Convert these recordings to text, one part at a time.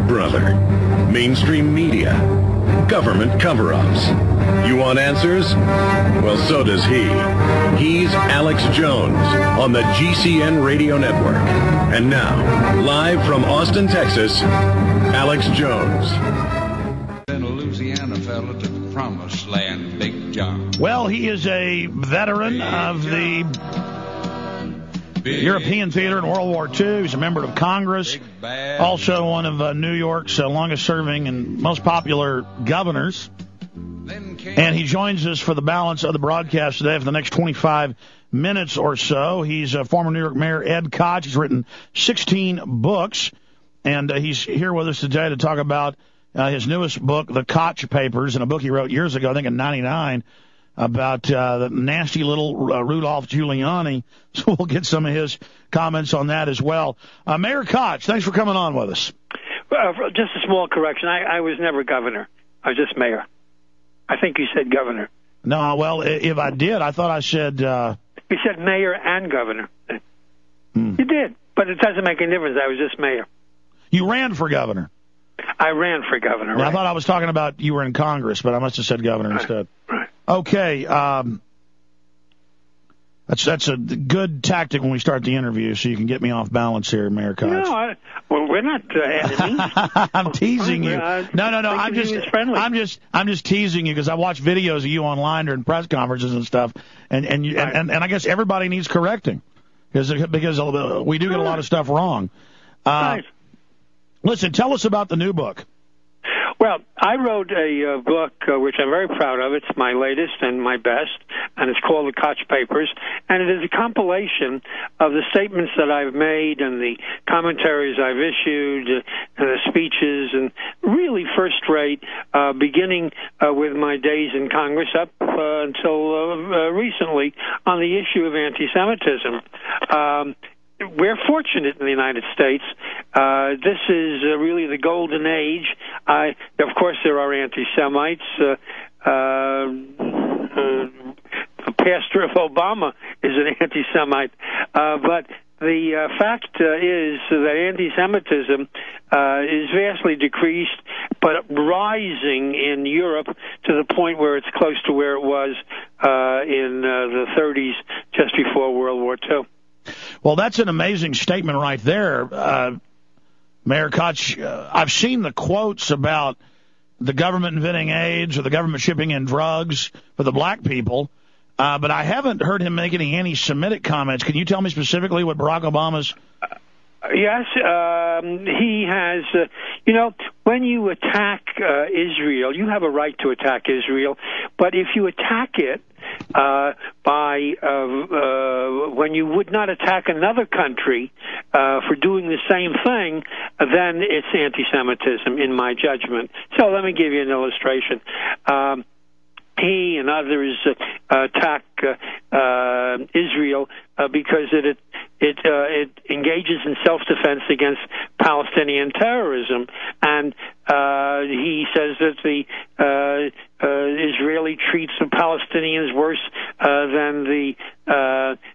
brother. Mainstream media. Government cover-ups. You want answers? Well, so does he. He's Alex Jones on the GCN Radio Network. And now, live from Austin, Texas, Alex Jones. In a Louisiana fella to the promised land, Big John. Well, he is a veteran of the European theater in World War II. He's a member of Congress, also one of New York's longest-serving and most popular governors. And he joins us for the balance of the broadcast today for the next 25 minutes or so. He's former New York Mayor Ed Koch. He's written 16 books, and he's here with us today to talk about his newest book, The Koch Papers, and a book he wrote years ago, I think in '99, about the nasty little Rudolph Giuliani. So we'll get some of his comments on that as well. Mayor Koch, thanks for coming on with us. Just a small correction. I was never governor. I was just mayor. I think you said governor. No, well, if I did, I thought I said... You said mayor and governor. You did, but it doesn't make any difference. I was just mayor. You ran for governor. I ran for governor, Now, right. I thought I was talking about you were in Congress, but I must have said governor instead. Right. Okay, that's a good tactic when we start the interview, so you can get me off balance here, Mayor Koch. No, we're not enemies. I'm teasing you. No. I'm just teasing you because I watch videos of you online during press conferences and stuff, and I guess everybody needs correcting because we do get a lot of stuff wrong. Right. Listen, tell us about the new book. Well, I wrote a book which I'm very proud of. It's my latest and my best, and it's called The Koch Papers, and it is a compilation of the statements that I've made and the commentaries I've issued and the speeches, and really first-rate, beginning with my days in Congress up until recently on the issue of anti-Semitism. We're fortunate in the United States. This is really the golden age. Of course, there are anti-Semites. The pastor of Obama is an anti-Semite. But the fact is that anti-Semitism is vastly decreased, but rising in Europe to the point where it's close to where it was in the 30s, just before World War II. Well, that's an amazing statement right there, Mayor Koch. I've seen the quotes about the government inventing AIDS or the government shipping in drugs for the black people, but I haven't heard him make any anti-Semitic comments. Can you tell me specifically what Barack Obama's... Yes, he has, when you attack Israel, you have a right to attack Israel, but if you attack it when you would not attack another country for doing the same thing, then it's anti-Semitism, in my judgment. So let me give you an illustration. He and others attack Israel because it engages in self-defense against Palestinian terrorism, and he says that the Israeli treats the Palestinians worse than the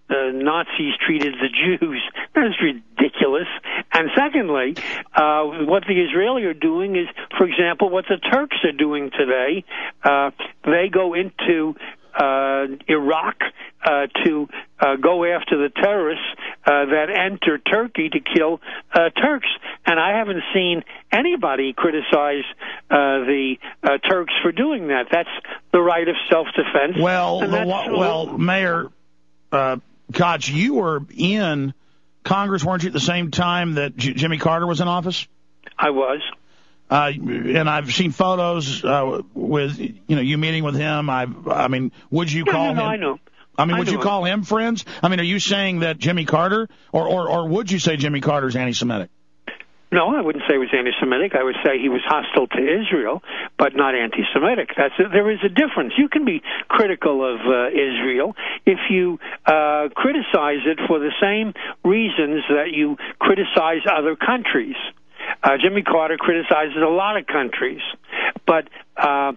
Nazis treated the Jews. That's ridiculous. And secondly, what the Israelis are doing is, for example, what the Turks are doing today. They go into Iraq to go after the terrorists that enter Turkey to kill Turks. And I haven't seen anybody criticize the Turks for doing that. That's the right of self-defense. Well, Mayor Koch, you were in Congress, weren't you, at the same time that Jimmy Carter was in office? I was. And I've seen photos with you meeting with him. I mean, would you call him? I know. I mean, would you call him friends? I mean, are you saying that Jimmy Carter, or would you say Jimmy Carter's anti-Semitic? No, I wouldn't say he was anti-Semitic. I would say he was hostile to Israel, but not anti-Semitic. There is a difference. You can be critical of Israel if you criticize it for the same reasons that you criticize other countries. Jimmy Carter criticizes a lot of countries, but I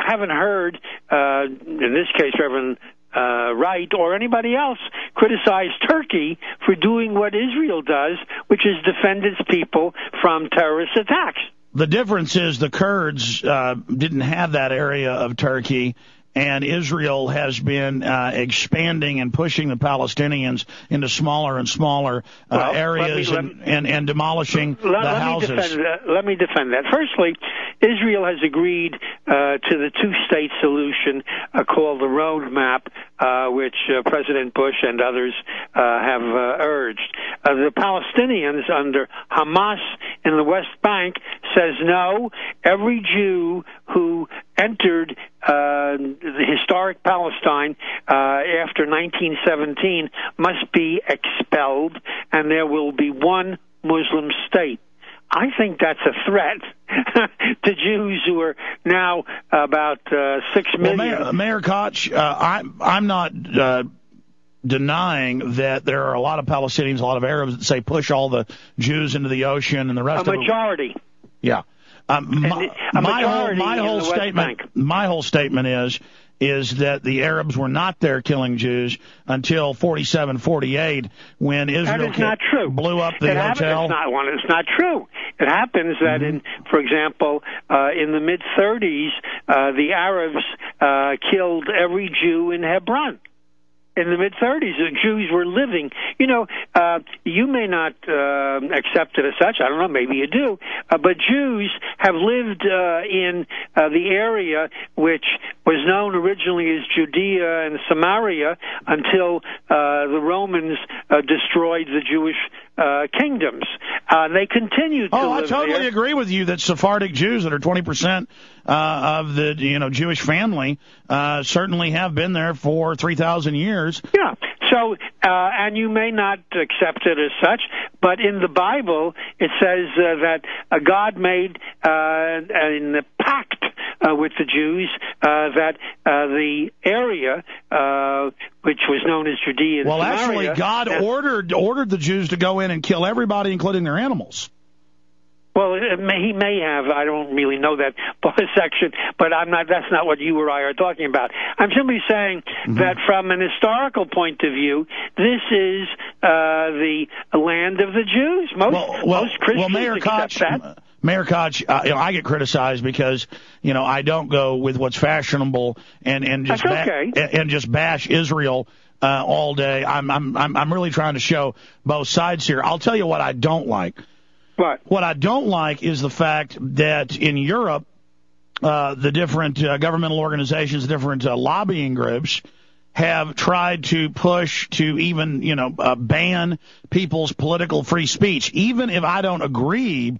haven't heard, in this case, Reverend Wright or anybody else criticize Turkey for doing what Israel does, which is defend its people from terrorist attacks. The difference is the Kurds didn't have that area of Turkey, and Israel has been expanding and pushing the Palestinians into smaller and smaller areas and demolishing the houses. Let me defend that. Firstly, Israel has agreed to the two-state solution called the roadmap, which President Bush and others have urged. The Palestinians under Hamas in the West Bank says no. Every Jew who entered the historic Palestine after 1917 must be expelled, and there will be one Muslim state. I think that's a threat to Jews who are now about 6 million. Well, Mayor Koch, I'm not denying that there are a lot of Palestinians, a lot of Arabs that say push all the Jews into the ocean and the rest of it. A majority. Yeah. My whole statement is that the Arabs were not there killing Jews until 47, 48, when Israel blew up the hotel. It's not true. It happens that for example, in the mid-30s, the Arabs killed every Jew in Hebron. In the mid-30s, the Jews were living. You know, you may not accept it as such. I don't know. Maybe you do. But Jews have lived in the area which was known originally as Judea and Samaria until the Romans destroyed the Jewish kingdoms. They continued to live I totally agree with you that Sephardic Jews that are 20% of the Jewish family certainly have been there for 3,000 years. Yeah. So, and you may not accept it as such, but in the Bible it says that God made in the pact with the Jews that the area which was known as Judea and Samaria. Actually, God ordered the Jews to go in and kill everybody, including their animals. Well, he may have. I don't really know that section, but that's not what you or I are talking about. I'm simply saying that from an historical point of view, this is the land of the Jews. Most Christians accept that. Mayor Koch, I get criticized because I don't go with what's fashionable and just bash Israel all day. I'm really trying to show both sides here. I'll tell you what I don't like. What I don't like is the fact that in Europe, the different governmental organizations, different lobbying groups have tried to push to even, ban people's political free speech. Even if I don't agree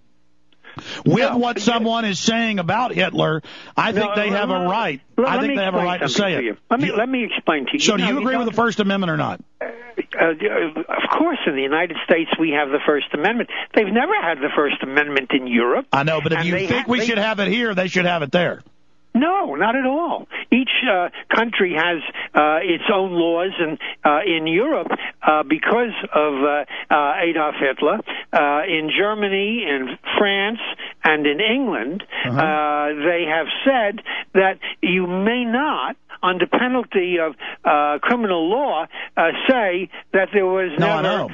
with what someone is saying about Hitler, I think they have a right. I think they have a right to say it. Let me explain to you. So do you agree with the First Amendment or not? Of course, in the United States, we have the First Amendment. They've never had the First Amendment in Europe. I know, but if you think we should have it here, they should have it there. No, not at all. Each country has its own laws, and in Europe, because of Adolf Hitler, in Germany, in France, and in England, they have said that you may not, under penalty of criminal law, say that there was never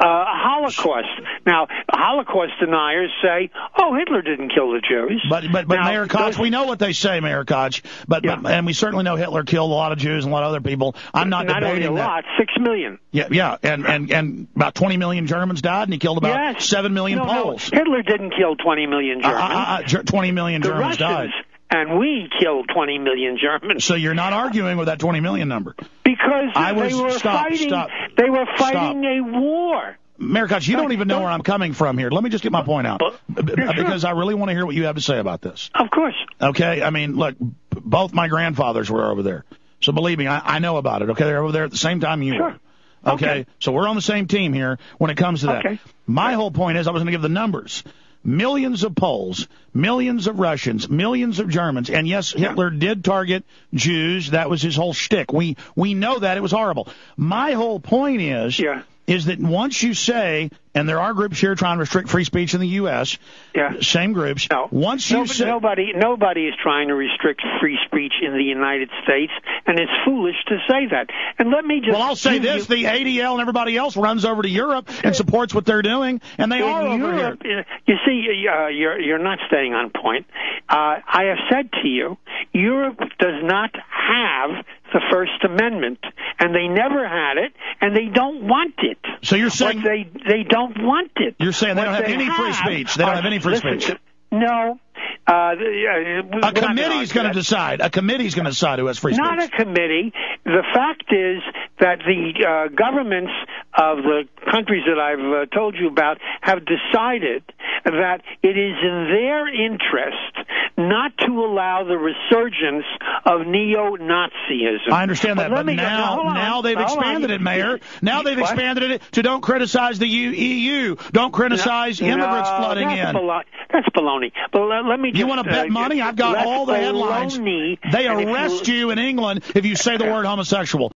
a Holocaust. Now, Holocaust deniers say, "Oh, Hitler didn't kill the Jews." But now, Mayor Koch, we know what they say, Mayor Koch. And we certainly know Hitler killed a lot of Jews and a lot of other people. I'm not debating only a lot, 6 million. Yeah, and about 20 million Germans died, and he killed about 7 million Poles. No, Hitler didn't kill 20 million Germans. 20 million Germans died. And we killed 20 million Germans. So you're not arguing with that 20 million number? Because they were fighting a war. Mayor Koch, you don't even know where I'm coming from here. Let me just get my point out, because I really want to hear what you have to say about this. Of course. Okay, I mean, look, both my grandfathers were over there. So believe me, I know about it, okay? They're over there at the same time you were. Okay, so we're on the same team here when it comes to that. Okay. My whole point is I was going to give the numbers. Millions of Poles, millions of Russians, millions of Germans, and yes, Hitler did target Jews. That was his whole shtick. We know that. It was horrible. My whole point is is that once you say, and there are groups here trying to restrict free speech in the U.S., same groups. No. Once you say... Nobody is trying to restrict free speech in the United States, and it's foolish to say that. And let me just... Well, I'll say this. The ADL and everybody else runs over to Europe and supports what they're doing, and they are over Europe, here. You see, you're not staying on point. I have said to you, Europe does not have the First Amendment, and they never had it, and they don't want it. So you're saying... They don't want it. You're saying they don't have any free speech. They don't have any free speech. No. A committee's going to decide. A committee's going to decide who has free speech. Not a committee. The fact is that the governments of the countries that I've told you about have decided that it is in their interest not to allow the resurgence of neo-Nazism. I understand that, but now they've expanded it, Mayor. Now they've expanded it to don't criticize the EU, don't criticize immigrants flooding in. That's baloney. But let me just... You want to bet money? I've got all the headlines. They arrest you in England if you say the word homosexual.